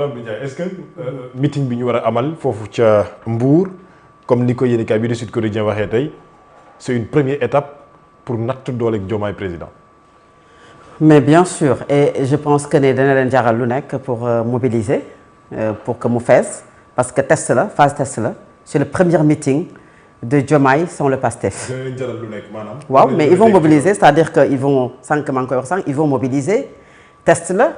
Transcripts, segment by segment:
Est-ce que meeting bi ñu war a amal foofu ca Mbour comme ni ko yéenekaay bi di Sud Quotidien waxee tey c'est une première étape pour natt dooleeg Diomaye président. Mais bien sûr et je pense que ne dana leen jaral lu nekk pour mobiliser pour que mu fees parce que test la phase test la c'est le premier meeting de Diomaye sans le PASTEF. dana leen jaral lu nekk maanaam. waaw mais ils vont mobiliser c'est-à-dire que ils vont sànq maa ngi koy wax sànq ils vont mobiliser test la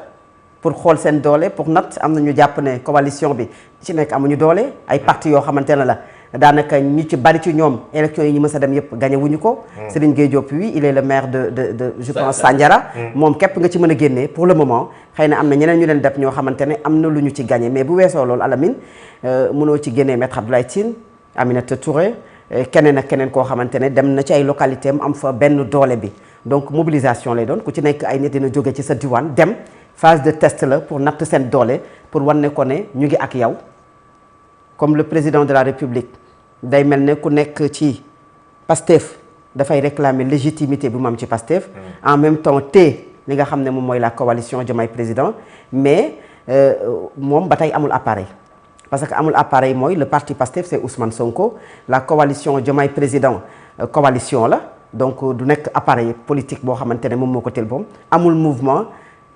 pour xool seen doole pour natt am na ñu jàpp ne coalition bi ci nekk amuñu doole ay parti yoo xamante ne la daanaka ñu ci bari ci ñoom élection yi ñu mës a dem yëpp gagné wuñu ko. Serigne Gueye Diop oui il est le maire de je pense Sandiara. moom képp nga ci mën a génnee pour le moment xëy na am na ñeneen ñu leen def ñoo xamante ne am na lu ñu ci gagné mais bu weesoo loolu Alamine mënoo ci génnee maître Abdoulaye Tine Aminata Touré keneen ak keneen koo xamante ne dem na ci ay localité am fa benn doole bi donc mobilisation lay doon ku ci nekk ay nit dina jóge ci sa diwaan dem phase de test la pour natt seen doole pour wan ne ko ne ñu ngi ak yow comme le président de la République day mel ne ku nekk ci Pastef dafay réclamer légitimité bu mu am ci Pastef en même temps li nga xam ne moom mooy la coalition Diomaye président mais moom ba tey amul appareil parce que amul appareil mooy le parti Pastef c'est Ousmane Sonko la coalition Diomaye président coalition la donc du nekk appareil politique boo xamante ne moom moo ko tel boom amul mouvement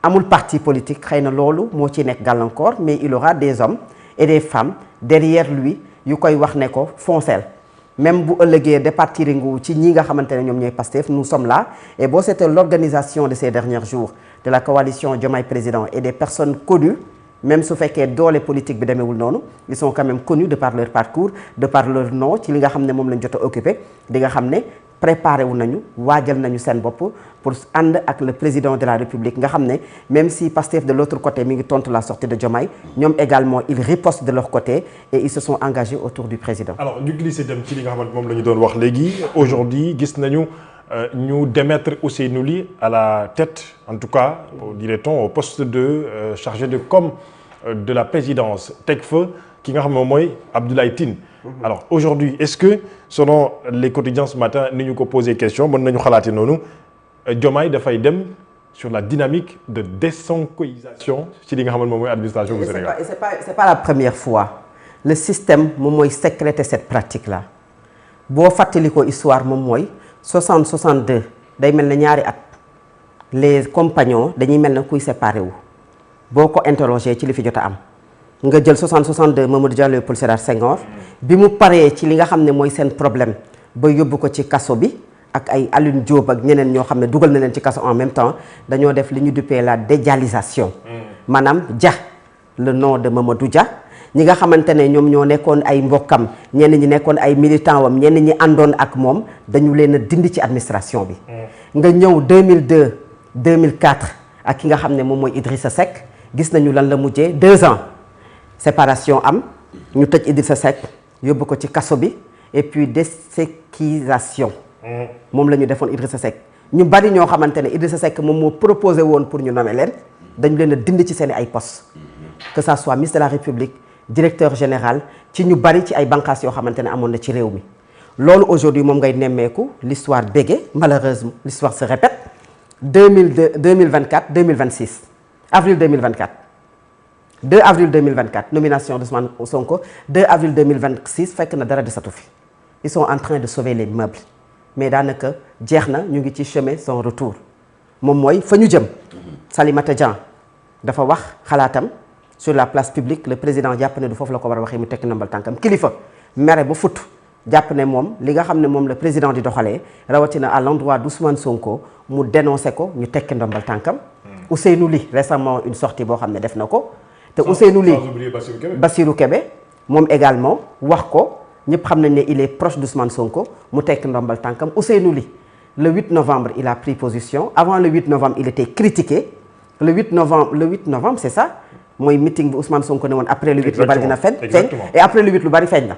amul parti politique xëy na loolu moo ci nekk gàllankoor mais il aura des hommes et des femmes derrière lui yu koy wax ne ko foncel même bu ëllëgee départir ngu ci ñi nga xamante ne ñoom ñooy Pastef nous sommes là et boo c'était l'organisation de ces derniers jours de la coalition Diomaye président et des personnes connues même su fekkee doole politique bi demeewul noonu ils sont quand même connus de par leur parcours de par leur nom ci li nga xam ne moom lañ jot a occupé di nga xam ne préparé wu nañu waajal nañu seen bopp pour ànd ak le président de la République nga xam ne même si Pastef de l'autre côté mi ngi tontu la sortie de Diomaye ñoom également ils ripostent de leur côté et ils se sont engagés autour du président. alors ñu glissé dem ci li nga xamante moom la ñu doon wax léegi aujourd'hui gis nañu ñu démettre Ousseynou Ly à la tête en tout cas dirait-on au poste de chargé de com de la présidence teg fa ki nga xam ne moom mooy Abdoulaye Tine. alors aujourd'hui est-ce que selon les quotidiens ce matin ni ñu ko posé question mën nañu xalaate noonu Diomaye dafay dem sur la dynamique de désonkoisation ci li nga xam ne moom mooy administration bu Sénégal. c'est pas la première fois le système moom mooy sécréter cette pratique là boo fàttali ko histoire moom mooy 62 day mel ne ñaari at les compagnons dañuy mel ne kuy séparé wu boo ko interroger ci li fi jot a am nga jël 62 Mamadou Dia Léopold Sédar Senghor bi mu paree ci li nga xam ne mooy seen problème ba yóbbu ko ci kaso bi ak ay Alioune Diop ak ñeneen ñoo xam ne dugal na leen ci kaso en même temps dañoo def li ñu duppee la dédialisation maanaam Dia le nom de Mamadou Dia ñi nga xamante ne ñoom ñoo nekkoon ay mbokkam ñenn ñi nekkoon ay militants wam ñenn ñi àndoon ak moom dañu leen a dindi ci administration bi nga ñëw 2002 2004 ak ki nga xam ne moom mooy Idrissa Seck gis nañu lan la mujjee 2 ans séparation am ñu tëj Idrissa Seck yóbbu ko ci kaso bi et puis déséquisation moom la ñu defoon Idrissa Seck ñu bari ñoo xamante ne Idrissa Seck moom moo proposé woon pour ñu nommer leen dañu leen a dindi ci seen ay postes que ça soit ministre de la République directeur général ci ñu bari ci ay bànqaas yoo xamante ne amoon na ci réew mi loolu aujourd'hui moom ngay nemmeeku l'histoire bégué malheureusement l'histoire se répète 2024 2026 avril 2024 2 avril 2024 nomination d'Ousmane Sonko 2 avril 2026 fekk na dara desatu fi ils sont en train de sauver les meubles mais daanaka jeex na ñu ngi ci chemin sans retour moom mooy fa ñu jëm Salimata Dieng dafa wax xalaatam sur la place publique le président jàpp ne du foofu la ko war a waxee mu tekki nambal tànkam kilifa mere ba fut jàpp ne moom li nga xam ne moom le président di doxalee rawatina à l'endroit d'Ousmane Sonko mu dénoncé ko ñu tekki nambal tànkam Ousseynou Ly récemment une sortie boo xam ne def na ko te Ousseynou Ly Bassirou Kébé moom également wax ko ñëpp xam nañ ne il est proche d'Ousmane Sonko mu tekki ndombal tànkam Ousseynou Ly le 8 novembre il a pris position avant le 8 novembre il était critiqué le 8 novembre c'est ça mooy meeting bi Ousmane Sonko ne woon après le 8 lu bari dina feeñ et après le 8 lu bari feeñ na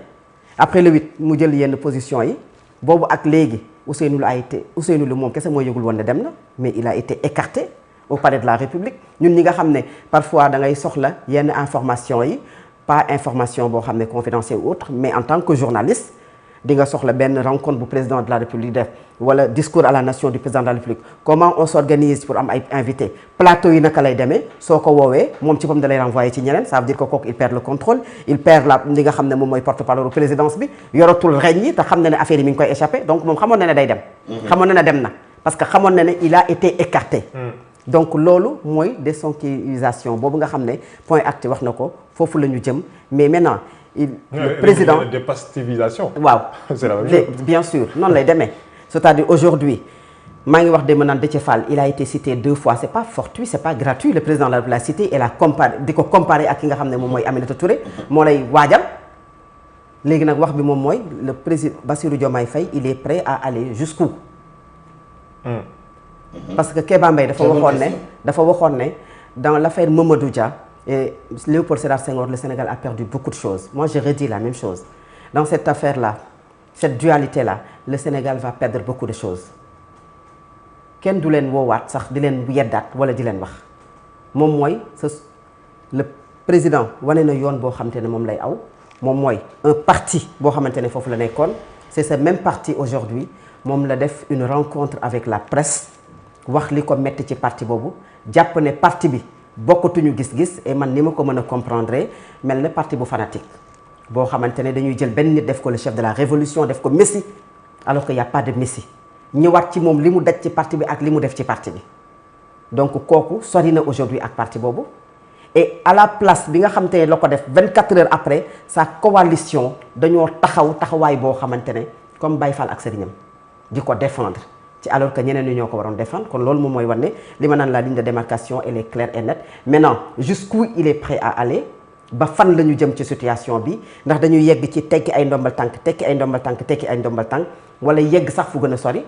après le 8 mu jël yenn position yi boobu ak léegi Ousseynou Ly moom kese moo yëgul woon ne dem na mais il a été écarté au palais de la République ñun ñi nga xam ne parfois da ngay soxla yenn information yi pas information boo xam ne confidentielle ou autre mais en tant que journaliste di nga soxla benn rencontre bu président de la République def wala discours à la nation du président de la République comment on s'organise pour am ay invité plateau yi naka lay demee soo ko woowee moom ci boppam da lay renvoyer ci ñeneen ça veut dire que kooku il perd le contrôle il perd li nga xam ne moom mooy porte-parole présidence bi yoratul reñ yi te xam na ne affaire yi mi ngi koy échappé donc moom xamoon na ne day dem xamoon na ne dem na parce que xamoon na ne il a été écarté donc loolu mooy désonkirisation boobu nga xam ne point acte wax na ko foofu la ñu jëm mais maintenant le président dépastivisation. waaw c'est la même chose. bien sûr noonu lay demee c'est-à-dire aujourd'hui maa ngi wax de naan Déthié Fall il a été cité 2 fois c'est pas fortuit c'est pas gratuit le président de la République l'a cité et la comparé di ko comparé ak ki nga xam ne moom mooy Aminata Touré moo lay waajal léegi nag wax bi moom mooy le président Bassirou Diomaye Faye il est prêt à aller jusqu'où parce que Kéba Mbaye dafa waxoon ne dans l'affaire Mamadou Dia et Léopold Sédar Senghor, le Sénégal a perdu beaucoup de choses. Moi, je redis la même chose. Dans cette affaire-là, cette dualité-là, le Sénégal va perdre beaucoup de choses. Kenn du leen woowaat sax di leen yeddaat wala di leen wax moom mooy le président wane na yoon boo xamante ne moom lay aw moom mooy un parti boo xamante ne foofu la nekkoon c'est ce même parti aujourd'hui moom la def une rencontre avec la presse wax li ko metti ci parti boobu jàpp ne parti bi bokkatuñu gis-gis et man ni ma ko mën a comprendre mel na parti bu fanatique boo xamante ne dañuy jël benn nit def ko le chef de la révolution def ko messie alors que y a pas de messie ñëwaat ci moom li mu daj ci parti bi ak li mu def ci parti bi donc kooku sori na aujourd'hui ak parti boobu et à la place bi nga xamante ne la ko def 24 heures après sa coalition dañoo taxawaay boo xamante ne comme Baye Fall ak sëriñam di ko défendre ci alors que ñeneen ñi ñoo ko waroon défendre kon loolu moom mooy wane li ma naan la ligne de démarcation elle est claire et nette maintenant jusqu'où il est prêt à aller ba fan la ñu jëm ci situation bi ndax dañuy yegg ci tekki ay ndombal tànk tekki ay ndombal tànk tekki ay ndombal tànk wala yegg sax fu gën a sori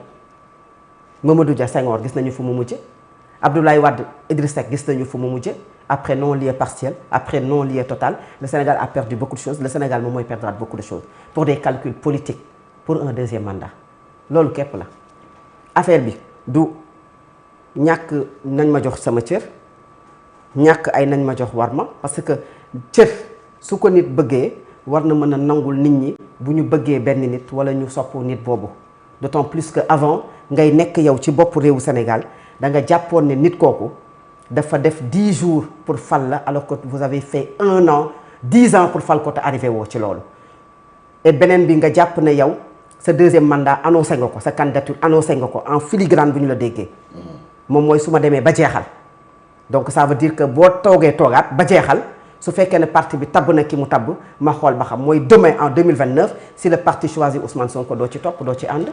Mamadou Dia Senghor gis nañu fu mu mujj Abdoulaye Wade Idriss Seck gis nañu fu mu mujj après non-lieu partiel après non-lieu total le Sénégal a perdu beaucoup de choses le Sénégal moom mooy perdre beaucoup de choses pour des calculs politiques pour un deuxième mandat loolu képp la affaire bi du ñàkk nañ ma jox sama cër ñàkk ay nañ ma jox war ma parce que cër su ko nit bëggee war na mën a nangul nit ñi bu ñu bëggee benn nit wala ñu sopp nit boobu d'autant plus que avant ngay nekk yow ci bopp réewu Sénégal da nga jàppoon ne nit kooku dafa def 10 jours pour fal la alors que vous avez fait 1 an 10 ans pour fal ko te arrivé woo ci loolu et beneen bi nga jàpp ne yow sa deuxième mandat annoncé nga ko sa candidature annoncé nga ko en filigrane bu ñu la déggee moom mooy su ma demee ba jeexal donc ça veut dire que boo toogaat ba jeexal su fekkee ne parti bi tabb na ki mu tabb ma xool ba xam mooy demain en 2029 si le parti choisit Ousmane Sonko doo ci topp doo ci ànd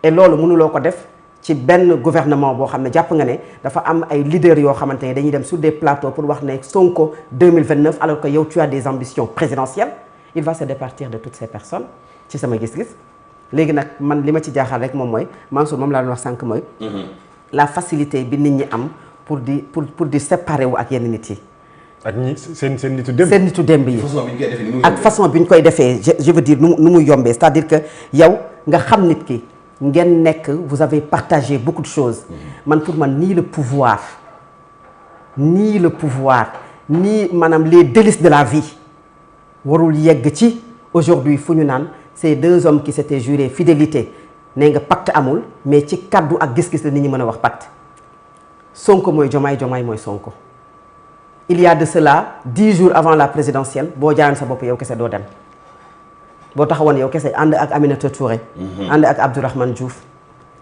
et loolu mënuloo ko def ci benn gouvernement boo xam ne jàpp nga ne dafa am ay leaders yoo xamante ne dañuy dem sur des plateaux pour wax ne Sonko 2029 alors que yow tu as des ambitions présidentielles il va se départir de toutes ces personnes ci sama gis-gis léegi nag man li ma ci jaaxal rek moom mooy Mansour moom laa doon wax sànq mooy la facilité bi nit ñi am pour di séparer wu ak yenn nit yi ak ñi seen nitu démb seen nitu démb yi ak façon bi ñu koy defee je veux dire nu muy yombee c'est-à-dire que yow nga xam nit ki ngeen nekk vous avez partagé beaucoup de choses man pour man ni le pouvoir ni maanaam les délices de la vie warul yegg ci aujourd'hui fu ñu naan ces 2 hommes qui s'étaient juré fidélité nee nga pacte amul mais ci kaddu ak gis-gis la nit ñi mën a wax pacte Sonko mooy Diomaye mooy Sonko il y a de cela 10 jours avant la présidentielle boo jaayoon sa bopp yow kese doo dem boo taxawoon yow kese ànd ak Aminata Touré ànd ak Abdourahmane Diouf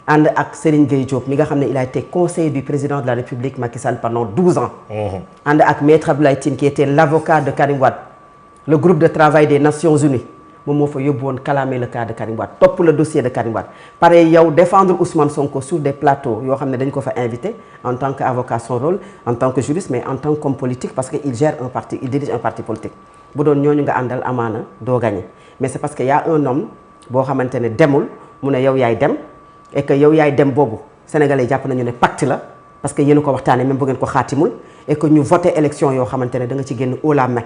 ànd ak Serigne Gueye Diop mi nga xam ne il a été conseiller du président de la République Macky Sall pendant 12 ans ànd ak Maître Abdoulaye Tine qui était l'avocat de Karim Wade le groupe de travail des Nations Unies moom moo fa yóbbu woon calamer le cas de Karim Wade topp le dossier de Karim Wade pareil yow défendre Ousmane Sonko sur des plateaux yoo xam ne dañ ko fa invité en tant qu'avocat son rôle en tant que juriste mais en tant qu'homme politique parce que il gère un parti il dirige un parti politique bu doon ñooñu nga àndal amaana doo gagné mais c'est parce que y a un homme boo xamante ne demul mu ne yow yaay dem et que yow yaay dem boobu sénégalais jàpp nañu ne pacte la parce que yéen a ko waxtaanee même bu ngeen ko xaatimul et que ñu voté élection yoo xamante ne da nga ci génn haut la main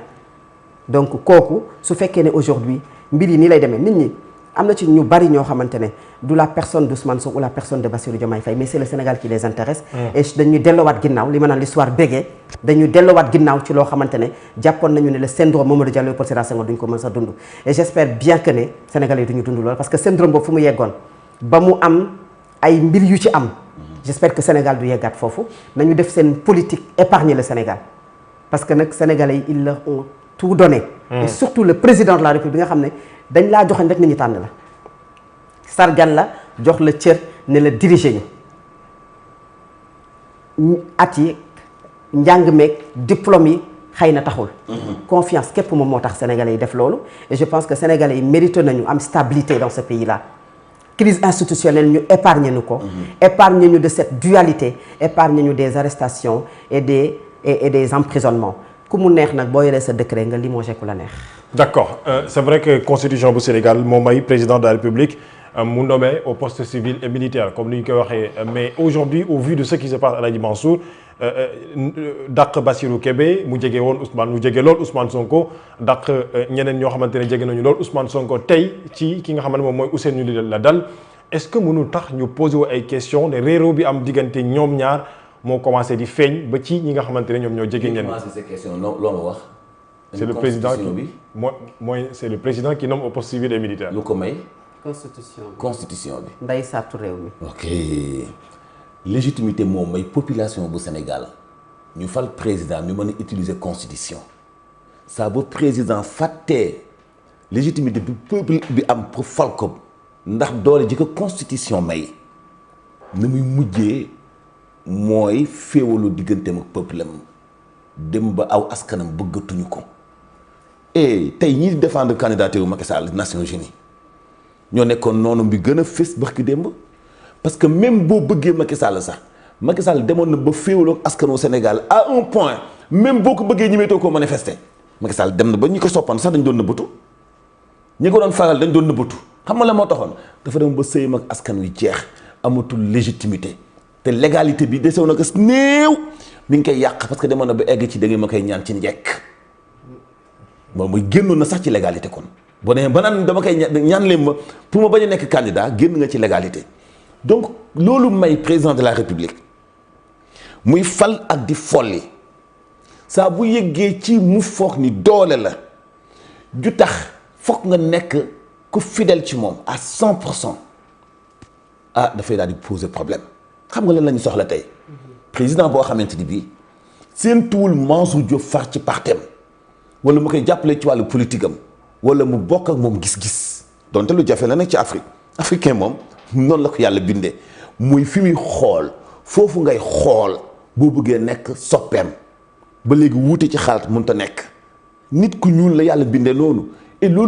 donc kooku su fekkee ne aujourd'hui mbir yi nii lay demee nit ñi am na ci ñu bari ñoo xamante ne du la personne d'Ousmane Sonko ou la personne de Bassirou Diomaye Faye mais c'est le Sénégal qui les intéresse. et dañuy delloowaat ginnaaw li ma naan l'histoire bégee dañuy delloowaat ginnaaw ci loo xamante ne jàppoon nañu ne le syndrome Mamadou Diallo Léopold Sédar Senghor duñ ko mën sa dund. et j'espère bien que ne Sénégalais yi duñu dund loolu parce que syndrome boobu fu mu yeggoon ba mu am ay mbir yu ci am. j'espère que Sénégal du yeggaat foofu nañu def seen politique épargner le Sénégal parce que nag Sénégalais yi ils leur ont tout donné. et surtout le président de la République bi nga xam ne dañ laa joxañ rek nit ñi tànn la sargal la jox la cër ne la diriger ñu at yi njàng meeg diplôme yi xëy na taxul. confiance képp moom moo tax sénégalais yi def loolu et je pense que sénégalais yi mérité nañu am stabilité dans ce pays là. crise institutionnelle ñu épargner ñu ko. épargner ñu de cette dualité épargner ñu des arrestations et des emprisonnements ku mu neex nag boo yoree sa décret nga limogé ku la neex. d'accord c'est vrai que constitution bu Sénégal moo may président de la République mu nommé au poste civil et militaire comme ni ñu koy waxee mais aujourd'hui au vu de ce qui se passe à Aladji Mansour dàq Bassirou Kébé mu jege woon Ousmane mu jege lool Ousmane Sonko dàq ñeneen ñoo xamante ne jege nañu lool Ousmane Sonko tey ci ki nga xamante ne moom mooy Ousseynou Ly la dal est-ce que mënul tax ñu posé wu ay questions ne réeróo bi am diggante ñoom ñaar moo commencé di feeñ ba ci ñi nga xamante ne ñoom ñoo jege ñeneen. ces questions loo nga wax. c'est le président qui c'est le président qui nomme au poste civil et militaire. lu ko may. constitution bi. nday sartu réew mi. ok légitimité moom may population bu Sénégal ñu fal président ñu mën a utiliser constitution saa ba président fàttee légitimité bi peuple bi am pour fal ko ndax doole ji ko constitution may na muy mujjee mooy féewalu digganteem ak peuple am dem ba aw askanam bëggatuñu ko. et tey ñii di défendre candidature Macky Sall Nations Unies ñoo nekkoon noonu bi gën a fës barki démb parce que même boo bëggee Macky Sall sax Macky Sall demoon na ba féewaloo askanu Sénégal à un point même boo ko bëggee ñemeetoo koo manifester Macky Sall dem na ba ñi ko soppan sax dañ doon nëbbatu ñi ko doon faral dañ doon nëbbatu xam nga la moo taxoon dafa dem ba sëyam ak askan wi jeex amatul légitimité te légalité bi desew na ko néew mi ngi koy yàq parce que demoon na ba egg ci da ngeen ma koy ñaan ci njekk moom mooy génnoon na sax ci légalité kon boo demee ba naan dama koy ñaan leen ma pour ma bañ a nekk candidat génn nga ci légalité donc loolu may président de la République muy fal ak di folli saa bu yëggee ci mu foog ni doole la ju tax foog nga nekk ku fidèle ci moom à 100% ah dafay daal di poser problème xam nga lan la ñu soxla tey président boo xamante ni bii seen tuwul Mansour Diop far ci partem wala mu koy jàppale ci wàllu politique am wala mu bokk ak moom gis-gis donte lu jafe la nag ci Afrique africain moom noonu la ko yàlla bindee muy fi muy xool foofu ngay xool boo bëggee nekk soppeem ba léegi wuute ci xalaat mënut a nekk nit ku ñuul la yàlla bindee noonu et loolu